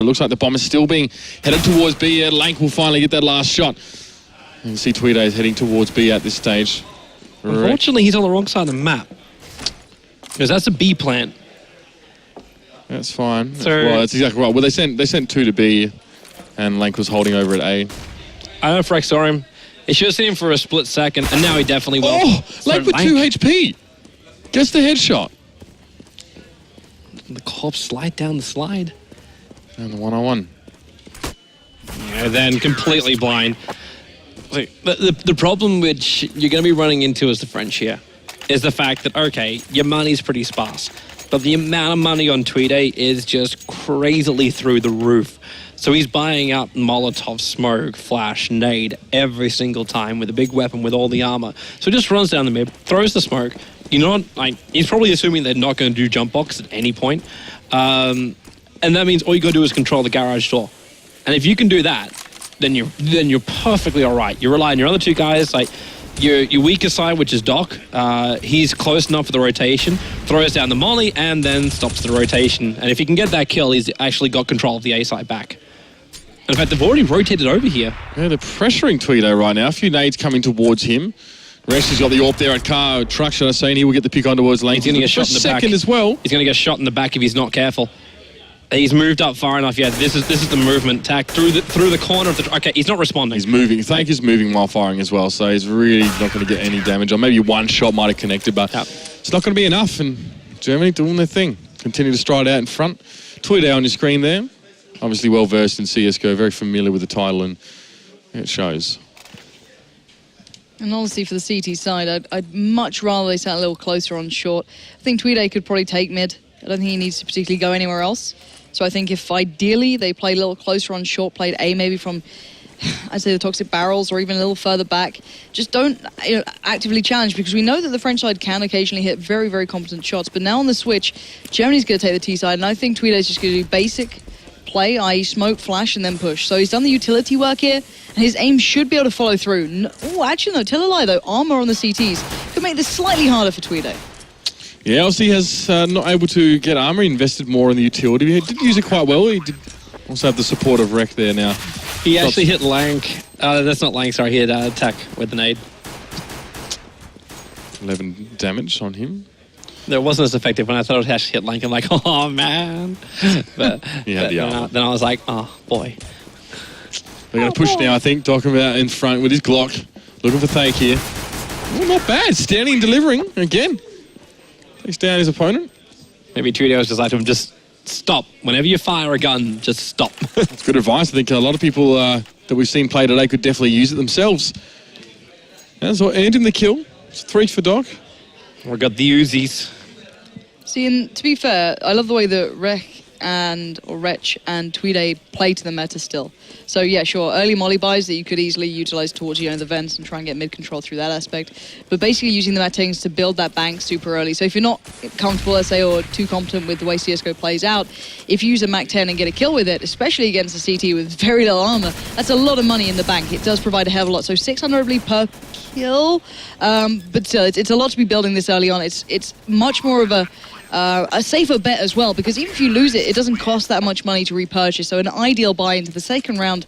looks like the bomb is still being headed towards B. Lank will finally get that last shot. You can see Tweeday is heading towards B at this stage. Unfortunately, he's on the wrong side of the map. Because that's a B plant. That's fine. So, well, that's exactly right. Well, they sent 2 to B, and Lank was holding over at A. I don't know if Rex saw him. He should have seen him for a split second, and now he definitely will. Oh, Lank with 2 HP. Gets the headshot. The corpse slide down the slide. And the 1-on-1. Yeah, then completely blind. The problem which you're going to be running into as the French here is the fact that, okay, your money's pretty sparse, but the amount of money on Tweeday is just crazily through the roof. So he's buying up Molotov, smoke, flash, nade every single time with a big weapon with all the armor. So he just runs down the mid, throws the smoke. You know, like, he's probably assuming they're not going to do jump box at any point. And that means all you got to do is control the garage door. And if you can do that, then you're perfectly all right. You rely on your other 2 guys, like your weaker side, which is Doc. He's close enough for the rotation, throws down the molly, and then stops the rotation. And if he can get that kill, he's actually got control of the A side back. In fact, they've already rotated over here. Yeah, they're pressuring Tweedo right now. A few nades coming towards him. Resh has got the AWP there at truck, should I say, and he will get the pick on towards Lank. He's going to get shot in the back. Second as well. He's going to get shot in the back if he's not careful. He's moved up far enough. Yeah, this is the movement. Tack through the corner of the... Okay, he's not responding. He's moving. Thank is moving while firing as well, so he's really not going to get any damage on. Maybe one shot might have connected, but it's not going to be enough. And Germany doing their thing. Continue to stride out in front. Tweeday on your screen there. Obviously well versed in CSGO, very familiar with the title, and it shows. And honestly, for the CT side, I'd much rather they sat a little closer on short. I think Tweeday could probably take mid. I don't think he needs to particularly go anywhere else. So I think if ideally they play a little closer on short, played A maybe from, I'd say, the toxic barrels or even a little further back, just don't actively challenge, because we know that the French side can occasionally hit very, very competent shots. But now on the switch, Germany's going to take the T side, and I think Tweeday's just going to do basic play, i.e. smoke, flash, and then push. So he's done the utility work here, and his aim should be able to follow through. Oh, actually, no, tell a lie, though. Armor on the CTs could make this slightly harder for Tweeday. Yeah, LC has not able to get armor. He invested more in the utility. He did use it quite well. He did also have the support of Rek there now. He actually hit Lank. That's not Lank, sorry. He hit Attack with the nade. 11 damage on him. It wasn't as effective when I thought it actually hit Lank. I'm like, oh, man. But then I was like, oh, boy. They're going to push now, I think. Talking about in front with his Glock. Looking for Thake here. Well, not bad. Standing and delivering again. Takes down his opponent. Maybe Tweeday was just like to him, just stop. Whenever you fire a gun, just stop. That's good advice. I think a lot of people that we've seen play today could definitely use it themselves. That's what earned him the kill. It's 3 for Doc. We've got the Uzis. See, and to be fair, I love the way that Wretch and Tweeday play to the meta still. So yeah, sure, early molly buys that you could easily utilize towards the vents and try and get mid control through that aspect. But basically using the meta to build that bank super early. So if you're not comfortable, let's say, or too competent with the way CSGO plays out, if you use a Mac 10 and get a kill with it, especially against a CT with very little armor, that's a lot of money in the bank. It does provide a hell of a lot. So 600 I believe per kill, but still, it's a lot to be building this early on. It's much more of a safer bet as well, because even if you lose it, it doesn't cost that much money to repurchase. So an ideal buy into the second round,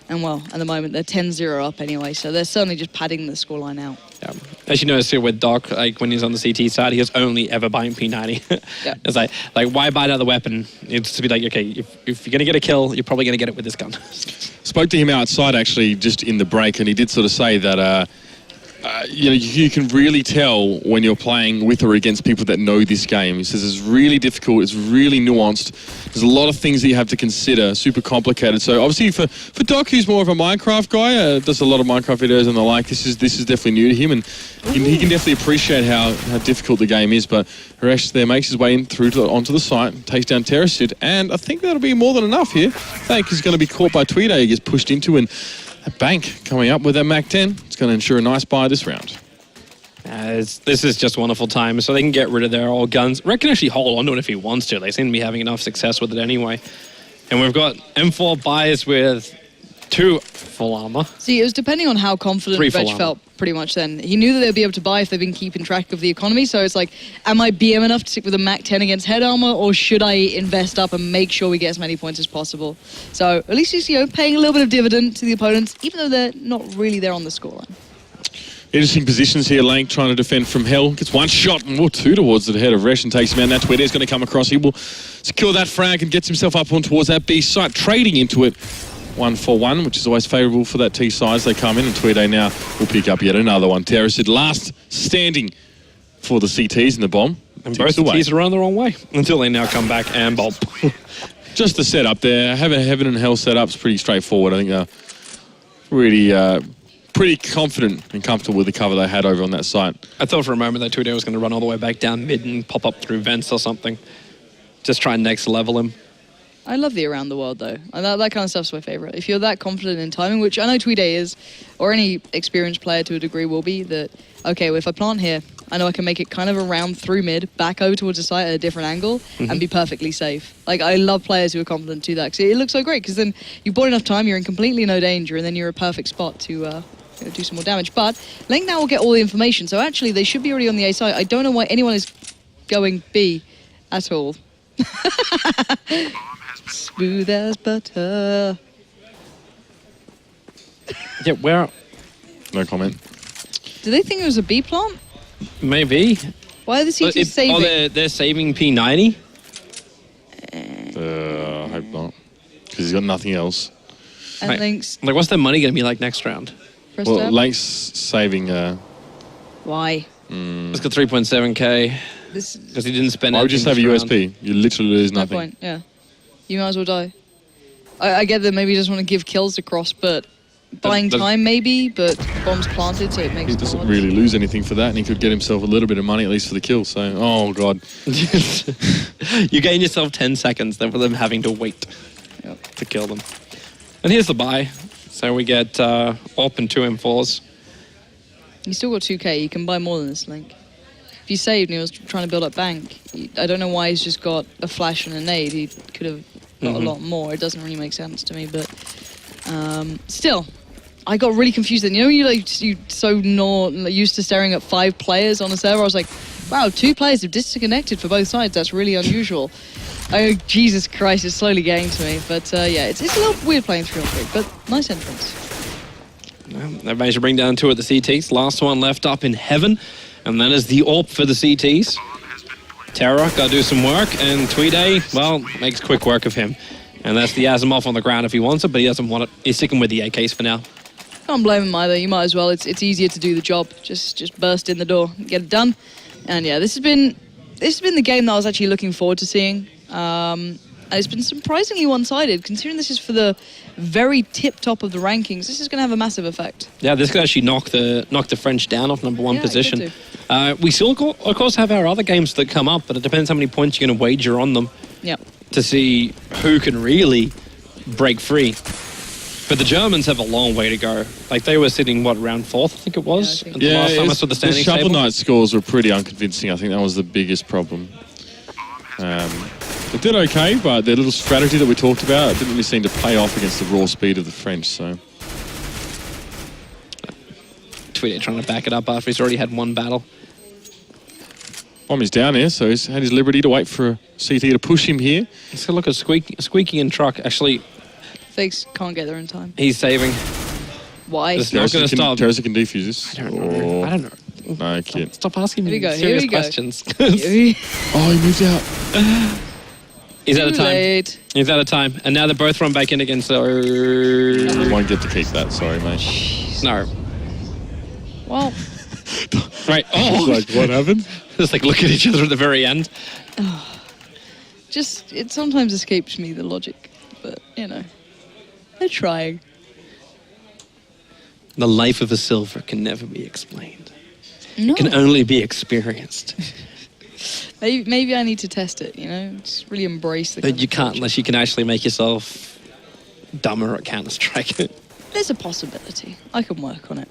and well, at the moment they're 10-0 up anyway, so they're certainly just padding the scoreline out. Yeah. As you notice here with Doc, like when he's on the CT side, he was only ever buying P90. Yeah. It's like why buy another weapon? It's to be like, okay, if you're gonna get a kill, you're probably gonna get it with this gun. Spoke to him outside actually, just in the break, and he did sort of say that you can really tell when you're playing with or against people that know this game. He says it's really difficult, it's really nuanced. There's a lot of things that you have to consider, super complicated. So obviously for Doc, who's more of a Minecraft guy, does a lot of Minecraft videos and the like, this is definitely new to him, and he can definitely appreciate how difficult the game is. But Haresh there makes his way in onto the site, takes down Terracid, and I think that'll be more than enough here. Thank is going to be caught by Tweeday, he gets pushed into, and a bank coming up with that Mac 10. It's going to ensure a nice buy this round. This is just wonderful time, so they can get rid of their old guns. Rek can actually hold onto it if he wants to. They seem to be having enough success with it anyway. And we've got M4 buys with 2 full armor. See, it was depending on how confident 3 full Reg armor. felt pretty much then. He knew that they'd be able to buy if they've been keeping track of the economy, so it's like, am I BM enough to stick with a Mac 10 against head armor, or should I invest up and make sure we get as many points as possible? So at least he's, paying a little bit of dividend to the opponents, even though they're not really there on the scoreline. Interesting positions here. Lank trying to defend from hell. Gets one shot and more 2 towards the head of Resh and takes him out. And that's where Dare's going to come across. He will secure that frag and gets himself up on towards that B site, trading into it. 1-for-1, which is always favourable for that T side as they come in. And Tweede now will pick up yet another one. Terracid last standing for the CTs in the bomb. And both the T's are on the wrong way until they now come back and bomb. Just the setup there. Heaven and Hell setup's pretty straightforward. I think they're really pretty confident and comfortable with the cover they had over on that site. I thought for a moment that Tweede was going to run all the way back down mid and pop up through vents or something. Just try and next level him. I love the around the world though. And that kind of stuff's my favourite. If you're that confident in timing, which I know Tweede is, or any experienced player to a degree will be, that, okay, well, if I plant here, I know I can make it kind of around through mid, back over towards the site at a different angle, and be perfectly safe. Like, I love players who are confident to do that, because it looks so great, because then you've bought enough time, you're in completely no danger, and then you're a perfect spot to do some more damage. But Link now will get all the information, so actually they should be already on the A site. I don't know why anyone is going B at all. Smooth as butter. Yeah, where? No comment. Do they think it was a B plant? Maybe. Why are the CTs saving? Oh, they're saving P90? I hope not. Because he's got nothing else. And Like- Link's Like, what's their money going to be like next round? press Well, tab? Lank's saving... Why? It's got 3.7k This because he didn't spend I would just have a anything this round. USP. You literally lose no nothing. point, yeah. You might as well die. I get that maybe he doesn't want to give kills across, but buying Does- time maybe, but bomb's planted, so it makes He it doesn't hard. really lose anything for that, and he could get himself a little bit of money at least for the kill. So, oh god, You gain yourself 10 seconds then for them having to wait Yep. to kill them. And here's the buy. So we get AWP and 2 M4s. You still got 2k, you can buy more than this, Link. If he saved and he was trying to build up bank, I don't know why he's just got a flash and a nade. He could have got a lot more. It doesn't really make sense to me, but still, I got really confused then. You know, you so not used to staring at 5 players on a server. I was like, wow, 2 players have disconnected for both sides. That's really unusual. Oh, Jesus Christ, it's slowly getting to me. But yeah, it's a little weird playing 3-on-3, but nice entrance. They managed to bring down 2 at the CTs. Last one left up in heaven. And that is the AWP for the CTs. Terra got to do some work. And Tweede, well, makes quick work of him. And that's the Asimov on the ground if he wants it, but he doesn't want it. He's sticking with the AKs for now. Can't blame him either. You might as well. It's easier to do the job. Just burst in the door, get it done. And yeah, this has been the game that I was actually looking forward to seeing. And it's been surprisingly one-sided, considering this is for the very tip-top of the rankings. This is going to have a massive effect. Yeah, this could actually knock the French down off number 1 Yeah, it could position. We still, of course, have our other games that come up, but it depends how many points you're going to wager on them Yeah. to see who can really break free. But the Germans have a long way to go. Like, they were sitting, round 4th, I think it was? Yeah, I think. at the last time I saw the the standings Shovel table. Knight scores were pretty unconvincing. I think that was the biggest problem. They did okay, but their little strategy that we talked about didn't really seem to pay off against the raw speed of the French. So Tweede trying to back it up after he's already had 1 battle. bomb is down here, so he's had his liberty to wait for a CT to push him here. Let's go look at Squeaky and Truck. Actually, Fakes can't get there in time. he's saving. Why? It's not going to stop. Terracid can defuse this. I don't know. No, kid. Stop asking Here me we go, here serious we go. questions. Oh, he moved out. He's out of Too time. late. He's out of time. And now they're both run back in again, so... You won't get to keep that, sorry, mate. No. Well, Right. Oh! Like, what happened? Just like look at each other at the very end. just it sometimes escapes me, the logic. But, they're trying. The life of a silver can never be explained. No. It can only be experienced. Maybe I need to test it, Just really embrace the... But you can't unless you can actually make yourself dumber at Counter-Strike. There's a possibility. I can work on it.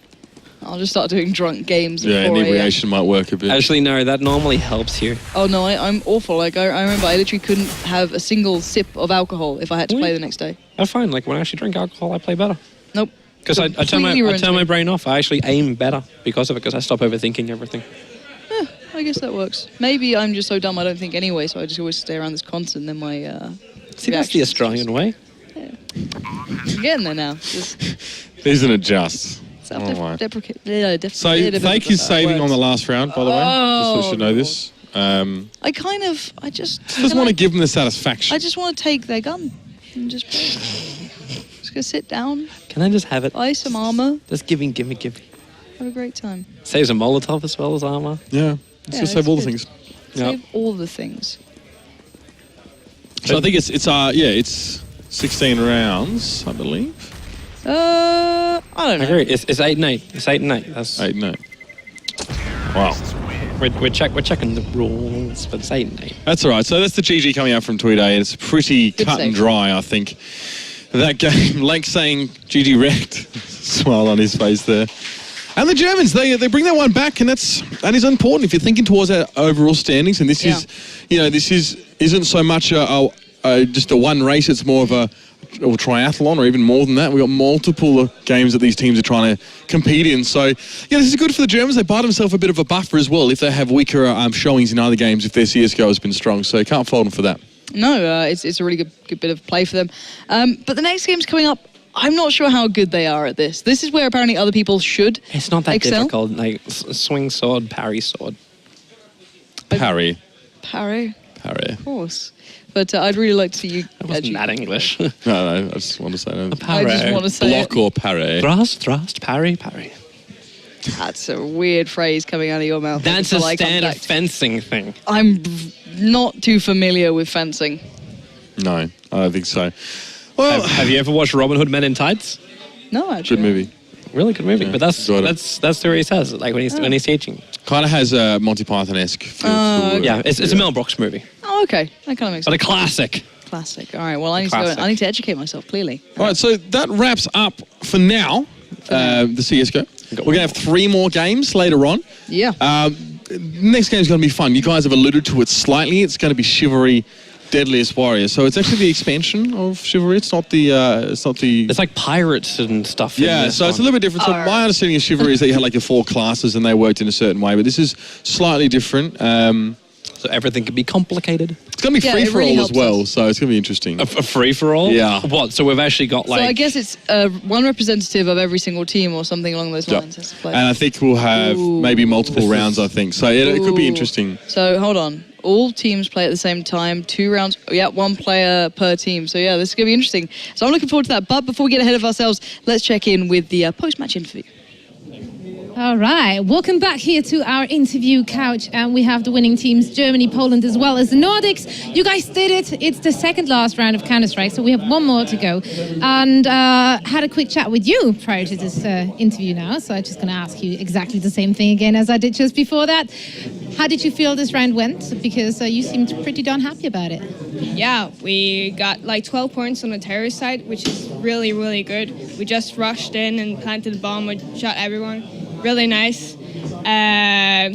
I'll just start doing drunk games. At Yeah, 4 a.m. inebriation might work a bit. Actually, no, that normally helps here. Oh no, I'm awful. Like I remember I literally couldn't have a single sip of alcohol if I had to play the next day. I find like when I actually drink alcohol, I play better. Nope. Because I turn my brain off. I actually aim better because of it, because I stop overthinking everything. Yeah, I guess that works. Maybe I'm just so dumb I don't think anyway, so I just always stay around this constant. Then my See, that's the Australian way. Yeah. I'm getting there now. Just Isn't it just? self-deprecate. So thank you saving on the last round, by the way. Just so you should know this. I just Want to give them the satisfaction. I just want to take their gun and just play. Just gonna sit down, Can I just have it? buy some armor, Just gimme. have a great time. Saves a Molotov as well as armor. Yeah, let's just save it's all the good. things. Save all the things. So I think it's 16 rounds, I believe. I don't know. I agree. It's 8 and 8. It's 8 and 8. That's 8 and 8. Wow. we're checking the rules, but it's 8 and 8. That's all right. So that's the GG coming out from Tweeday. It's pretty Good cut and save. dry, I think. That game, Lank saying GG wrecked. Smile on his face there. And the Germans, they bring that one back, and that is important if you're thinking towards our overall standings. And this isn't so much just a one race. It's more of a triathlon, or even more than that. We've got multiple games that these teams are trying to compete in. So, yeah, this is good for the Germans. They buy themselves a bit of a buffer as well if they have weaker showings in other games, if their CSGO has been strong. So you can't fault them for that. No, it's a really good bit of play for them. But the next game's coming up. I'm not sure how good they are at this. This is where apparently other people should It's not that excel. difficult. Like swing sword, parry sword. Parry. Parry, Parry. of course. But I'd really like to see you. That wasn't that English. No, I just want to say that. I just want to say Block or parry. Thrust, parry. that's a weird phrase coming out of your mouth. That's I a feel like I'm standard back- fencing thing. I'm not too familiar with fencing. No, I don't think so. Well, Have you ever watched Robin Hood Men in Tights? No, actually. good movie. Really good movie. Yeah, But that's enjoyed it. the way he says it, like when he's teaching. Kind of has a Monty Python-esque feel to it. Yeah, it's a Mel Brooks movie, Oh, okay. That kind of makes but a sense. classic. Classic. All right. Well, I need Classic. I need to educate myself. Clearly. All right, so that wraps up for now the CSGO. We're going to have 3 more games later on. Yeah. Next game's going to be fun. You guys have alluded to it slightly. It's going to be Chivalry Deadliest Warrior. So it's actually the expansion of Chivalry. It's not the... It's like pirates and stuff. in Yeah, this so it's a one. little bit different. So Alright. my understanding of Chivalry is that you had like your 4 classes and they worked in a certain way, but this is slightly different. So everything can be complicated. It's going to be Yeah, it free-for-all really as helps well, us. so it's going to be interesting. A free-for-all? Yeah. What? So we've actually got like... So I guess it's one representative of every single team or something along those lines has to play. And I think we'll have Ooh. maybe multiple rounds, I think. So it could be Ooh. interesting. So hold on. All teams play at the same time, 2 rounds. Yeah, 1 player per team. So yeah, this is going to be interesting. So I'm looking forward to that. But before we get ahead of ourselves, let's check in with the post-match interview. All right, welcome back here to our interview couch, and we have the winning teams, Germany, Poland, as well as the Nordics. You guys did it. It's the second last round of Counter-Strike, so we have 1 more to go. And had a quick chat with you prior to this interview now, so I'm just going to ask you exactly the same thing again as I did just before that. How did you feel this round went? Because you seemed pretty darn happy about it. Yeah, we got like 12 points on the terrorist side, which is really, really good. We just rushed in and planted the bomb and shot everyone. Really nice. At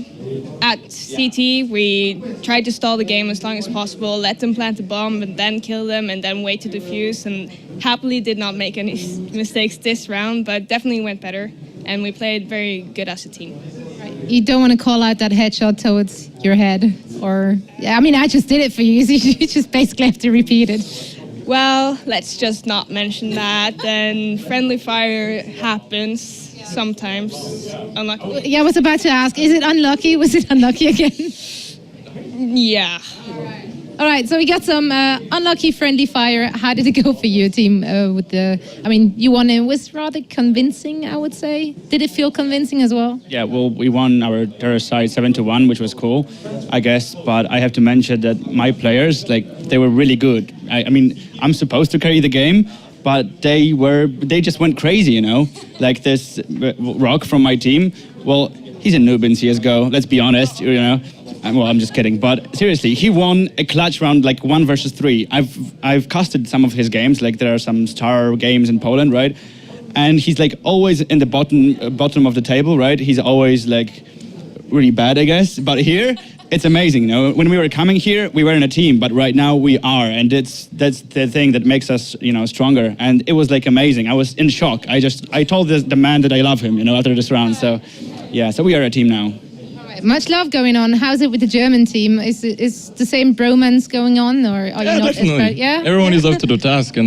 CT, we tried to stall the game as long as possible, let them plant the bomb and then kill them and then wait to defuse, and happily did not make any mistakes this round, but definitely went better. And we played very good as a team. You don't want to call out that headshot towards your head, or... Yeah, I mean, I just did it for you, so you just basically have to repeat it. Well, let's just not mention that. Then friendly fire happens sometimes. Unlucky. Yeah, I was about to ask, is it unlucky? Was it unlucky again? Yeah. All right, so we got some unlucky friendly fire. How did it go for you, team? You won. It was rather convincing, I would say. Did it feel convincing as well? Yeah, well, we won our terrorist side 7-1, which was cool, I guess. But I have to mention that my players, they were really good. I mean, I'm supposed to carry the game, but they just went crazy, you know? Like this Rock from my team, well, he's a noob in CSGO, let's be honest, you know? Well, I'm just kidding, but seriously, he won a clutch round, like 1 versus 3. I've casted some of his games, like there are some star games in Poland, right? and he's like always in the bottom of the table, right? He's always like really bad, I guess. But here, it's amazing, you know. When we were coming here, we were in a team, but right now we are, and that's the thing that makes us, you know, stronger. And it was like amazing. I was in shock. I told the man that I love him, you know, after this round. So, yeah, so we are a team now. Much love going on. How's it with the German team? Is the same bromance going on, or are you not? Definitely. Yeah, Everyone is up to the task, and